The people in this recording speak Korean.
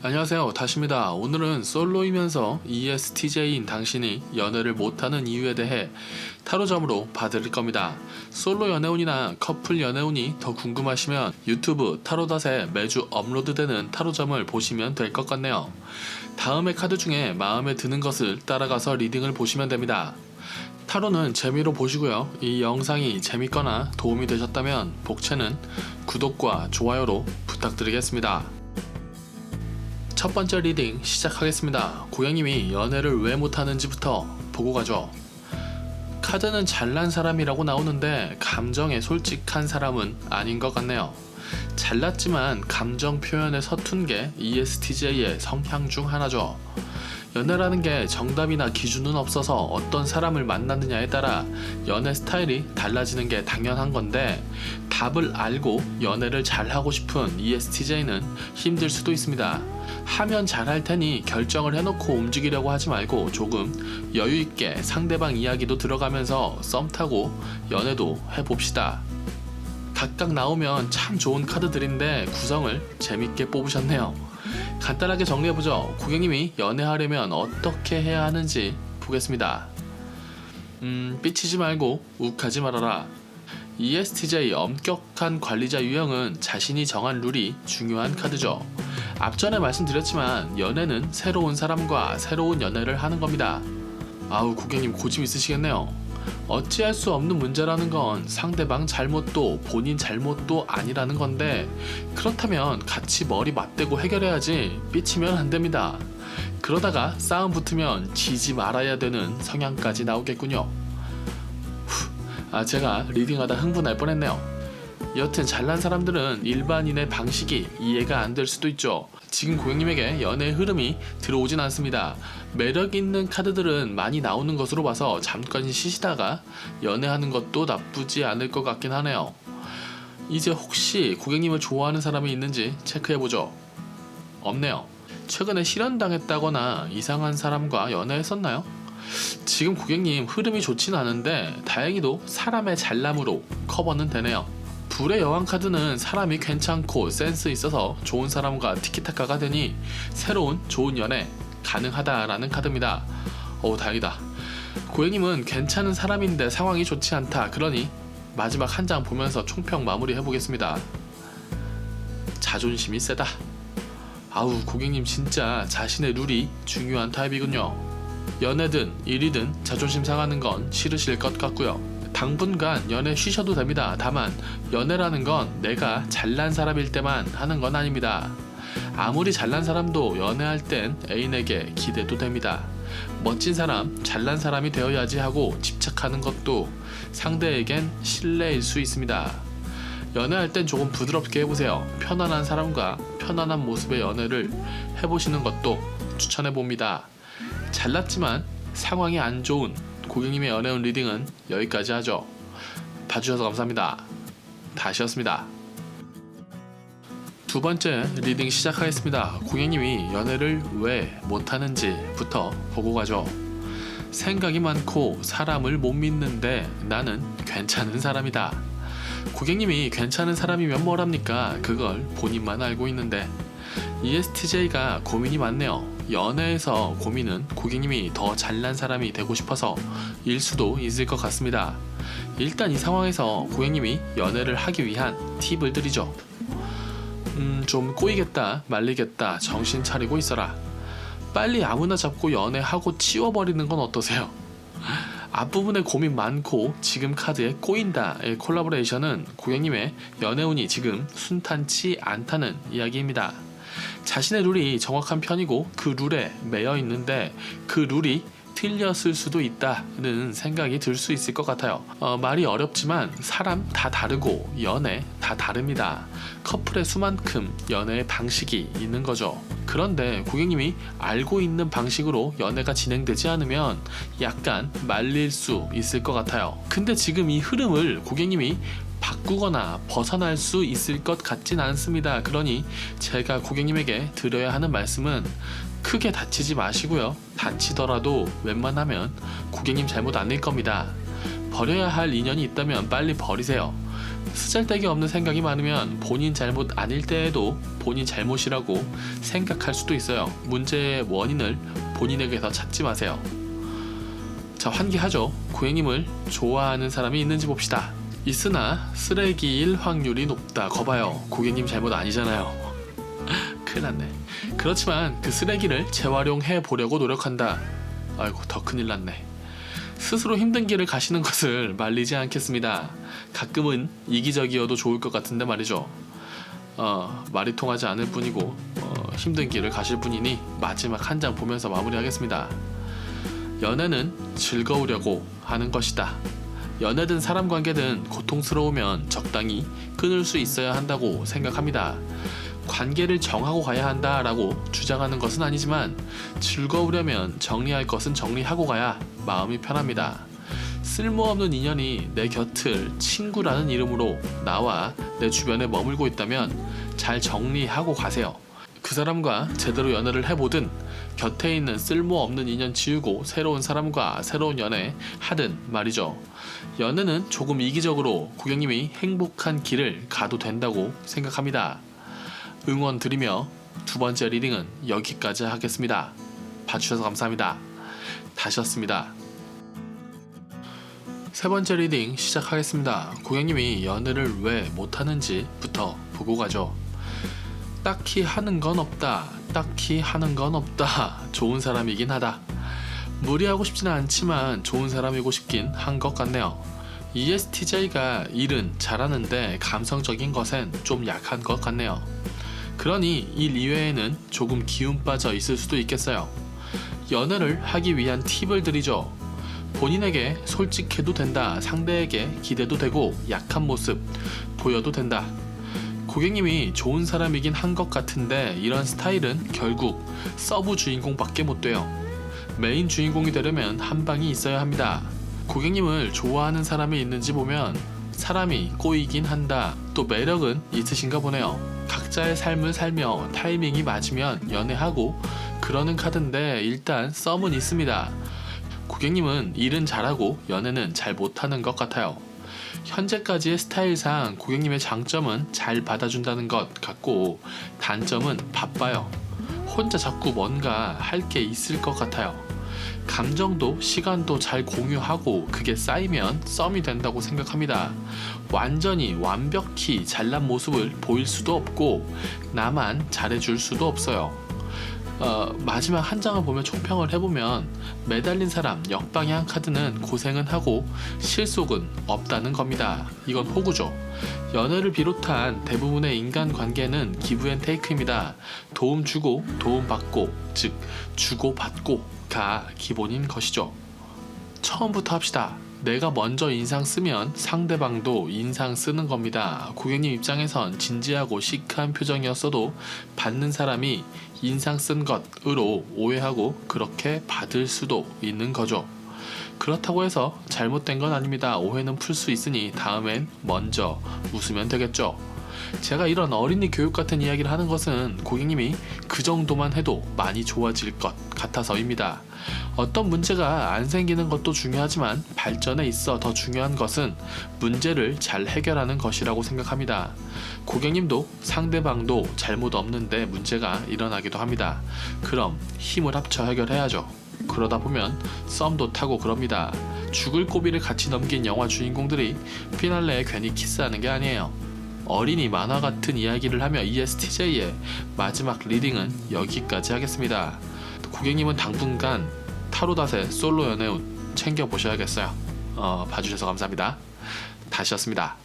안녕하세요, 다시입니다. 오늘은 솔로이면서 ESTJ인 당신이 연애를 못하는 이유에 대해 타로점으로 봐드릴 겁니다. 솔로 연애운이나 커플 연애운이 더 궁금하시면 유튜브 타로닷에 매주 업로드되는 타로점을 보시면 될 것 같네요. 다음의 카드 중에 마음에 드는 것을 따라가서 리딩을 보시면 됩니다. 타로는 재미로 보시고요. 이 영상이 재밌거나 도움이 되셨다면 복채는 구독과 좋아요로 부탁드리겠습니다. 첫 번째 리딩 시작하겠습니다. 고객님이 연애를 왜 못하는지부터 보고 가죠. 카드는 잘난 사람이라고 나오는데 감정에 솔직한 사람은 아닌 것 같네요. 잘났지만 감정 표현에 서툰 게 ESTJ의 성향 중 하나죠. 연애라는 게 정답이나 기준은 없어서 어떤 사람을 만나느냐에 따라 연애 스타일이 달라지는 게 당연한 건데, 답을 알고 연애를 잘하고 싶은 ESTJ는 힘들 수도 있습니다. 하면 잘할 테니 결정을 해놓고 움직이려고 하지 말고 조금 여유있게 상대방 이야기도 들어가면서 썸 타고 연애도 해봅시다. 각각 나오면 참 좋은 카드들인데 구성을 재밌게 뽑으셨네요. 간단하게 정리해보죠. 고객님이 연애하려면 어떻게 해야 하는지 보겠습니다. 삐치지 말고 욱하지 말아라. ESTJ 엄격한 관리자 유형은 자신이 정한 룰이 중요한 카드죠. 앞전에 말씀드렸지만 연애는 새로운 사람과 새로운 연애를 하는 겁니다. 아우, 고객님 고집 있으시겠네요. 어찌할 수 없는 문제라는 건 상대방 잘못도 본인 잘못도 아니라는 건데, 그렇다면 같이 머리 맞대고 해결해야지 삐치면 안 됩니다. 그러다가 싸움 붙으면 지지 말아야 되는 성향까지 나오겠군요. 제가 리딩하다 흥분할 뻔했네요. 여튼 잘난 사람들은 일반인의 방식이 이해가 안 될 수도 있죠. 지금 고객님에게 연애의 흐름이 들어오진 않습니다. 매력 있는 카드들은 많이 나오는 것으로 봐서 잠깐 쉬시다가 연애하는 것도 나쁘지 않을 것 같긴 하네요. 이제 혹시 고객님을 좋아하는 사람이 있는지 체크해보죠. 없네요. 최근에 실현당했다거나 이상한 사람과 연애했었나요? 지금 고객님 흐름이 좋진 않은데 다행히도 사람의 잘남으로 커버는 되네요. 불의 여왕 카드는 사람이 괜찮고 센스 있어서 좋은 사람과 티키타카가 되니 새로운 좋은 연애 가능하다라는 카드입니다. 다행이다. 고객님은 괜찮은 사람인데 상황이 좋지 않다. 그러니 마지막 한 장 보면서 총평 마무리 해보겠습니다. 자존심이 세다. 고객님 진짜 자신의 룰이 중요한 타입이군요. 연애든 일이든 자존심 상하는 건 싫으실 것 같고요. 당분간 연애 쉬셔도 됩니다. 다만 연애라는 건 내가 잘난 사람일 때만 하는 건 아닙니다. 아무리 잘난 사람도 연애할 땐 애인에게 기대도 됩니다. 멋진 사람, 잘난 사람이 되어야지 하고 집착하는 것도 상대에겐 신뢰일 수 있습니다. 연애할 땐 조금 부드럽게 해보세요. 편안한 사람과 편안한 모습의 연애를 해보시는 것도 추천해봅니다. 잘났지만 상황이 안 좋은 고객님의 연애운 리딩은 여기까지 하죠. 봐주셔서 감사합니다. 다시였습니다. 두 번째 리딩 시작하겠습니다. 고객님이 연애를 왜 못하는지부터 보고 가죠. 생각이 많고 사람을 못 믿는데 나는 괜찮은 사람이다. 고객님이 괜찮은 사람이면 뭐랍니까? 그걸 본인만 알고 있는데. ESTJ가 고민이 많네요. 연애에서 고민은 고객님이 더 잘난 사람이 되고 싶어서 일 수도 있을 것 같습니다. 일단 이 상황에서 고객님이 연애를 하기 위한 팁을 드리죠. 좀 꼬이겠다 말리겠다 정신 차리고 있어라. 빨리 아무나 잡고 연애하고 치워버리는 건 어떠세요? 앞부분에 고민 많고 지금 카드에 꼬인다의 콜라보레이션은 고객님의 연애운이 지금 순탄치 않다는 이야기입니다. 자신의 룰이 정확한 편이고 그 룰에 매여 있는데 그 룰이 틀렸을 수도 있다는 생각이 들 수 있을 것 같아요. 말이 어렵지만 사람 다 다르고 연애 다 다릅니다. 커플의 수만큼 연애의 방식이 있는 거죠. 그런데 고객님이 알고 있는 방식으로 연애가 진행되지 않으면 약간 말릴 수 있을 것 같아요. 근데 지금 이 흐름을 고객님이 바꾸거나 벗어날 수 있을 것 같진 않습니다. 그러니 제가 고객님에게 드려야 하는 말씀은 크게 다치지 마시고요. 다치더라도 웬만하면 고객님 잘못 아닐 겁니다. 버려야 할 인연이 있다면 빨리 버리세요. 쓰잘데기 없는 생각이 많으면 본인 잘못 아닐 때에도 본인 잘못이라고 생각할 수도 있어요. 문제의 원인을 본인에게서 찾지 마세요. 자, 환기하죠. 고객님을 좋아하는 사람이 있는지 봅시다. 있으나 쓰레기일 확률이 높다. 거봐요. 고객님 잘못 아니잖아요. 큰일 났네. 그렇지만 그 쓰레기를 재활용해 보려고 노력한다. 아이고, 더 큰일 났네. 스스로 힘든 길을 가시는 것을 말리지 않겠습니다. 가끔은 이기적이어도 좋을 것 같은데 말이죠. 말이 통하지 않을 뿐이고 힘든 길을 가실 분이니 마지막 한 장 보면서 마무리하겠습니다. 연애는 즐거우려고 하는 것이다. 연애든 사람 관계든 고통스러우면 적당히 끊을 수 있어야 한다고 생각합니다. 관계를 정하고 가야 한다라고 주장하는 것은 아니지만 즐거우려면 정리할 것은 정리하고 가야 마음이 편합니다. 쓸모없는 인연이 내 곁을 친구라는 이름으로 나와 내 주변에 머물고 있다면 잘 정리하고 가세요. 그 사람과 제대로 연애를 해보든 곁에 있는 쓸모없는 인연 지우고 새로운 사람과 새로운 연애 하든 말이죠. 연애는 조금 이기적으로 고객님이 행복한 길을 가도 된다고 생각합니다. 응원 드리며 두 번째 리딩은 여기까지 하겠습니다. 봐주셔서 감사합니다. 다시였습니다. 세 번째 리딩 시작하겠습니다. 고객님이 연애를 왜 못하는지부터 보고 가죠. 딱히 하는 건 없다. 딱히 하는 건 없다. 좋은 사람이긴 하다. 무리하고 싶지는 않지만 좋은 사람이고 싶긴 한 것 같네요. ESTJ가 일은 잘하는데 감성적인 것엔 좀 약한 것 같네요. 그러니 일 이외에는 조금 기운 빠져 있을 수도 있겠어요. 연애를 하기 위한 팁을 드리죠. 본인에게 솔직해도 된다. 상대에게 기대도 되고 약한 모습 보여도 된다. 고객님이 좋은 사람이긴 한 것 같은데 이런 스타일은 결국 서브 주인공밖에 못 돼요. 메인 주인공이 되려면 한 방이 있어야 합니다. 고객님을 좋아하는 사람이 있는지 보면 사람이 꼬이긴 한다. 또 매력은 있으신가 보네요. 각자의 삶을 살며 타이밍이 맞으면 연애하고 그러는 카드인데 일단 썸은 있습니다. 고객님은 일은 잘하고 연애는 잘 못하는 것 같아요. 현재까지의 스타일상 고객님의 장점은 잘 받아준다는 것 같고 단점은 바빠요. 혼자 자꾸 뭔가 할 게 있을 것 같아요. 감정도 시간도 잘 공유하고 그게 쌓이면 썸이 된다고 생각합니다. 완전히 완벽히 잘난 모습을 보일 수도 없고 나만 잘해줄 수도 없어요. 마지막 한 장을 보면 총평을 해보면 매달린 사람 역방향 카드는 고생은 하고 실속은 없다는 겁니다. 이건 호구죠. 연애를 비롯한 대부분의 인간관계는 기브앤테이크입니다. 도움 주고 도움 받고 즉 주고 받고가 기본인 것이죠. 처음부터 합시다. 내가 먼저 인상 쓰면 상대방도 인상 쓰는 겁니다. 고객님 입장에선 진지하고 시크한 표정이었어도 받는 사람이 인상 쓴 것으로 오해하고 그렇게 받을 수도 있는 거죠. 그렇다고 해서 잘못된 건 아닙니다. 오해는 풀 수 있으니 다음엔 먼저 웃으면 되겠죠. 제가 이런 어린이 교육 같은 이야기를 하는 것은 고객님이 그 정도만 해도 많이 좋아질 것 같아서입니다. 어떤 문제가 안 생기는 것도 중요하지만 발전에 있어 더 중요한 것은 문제를 잘 해결하는 것이라고 생각합니다. 고객님도 상대방도 잘못 없는데 문제가 일어나기도 합니다. 그럼 힘을 합쳐 해결해야죠. 그러다 보면 썸도 타고 그럽니다. 죽을 고비를 같이 넘긴 영화 주인공들이 피날레에 괜히 키스하는 게 아니에요. 어린이 만화 같은 이야기를 하며 ESTJ의 마지막 리딩은 여기까지 하겠습니다. 고객님은 당분간 타로닷의 솔로 연애운 챙겨보셔야겠어요. 봐주셔서 감사합니다. 다시였습니다.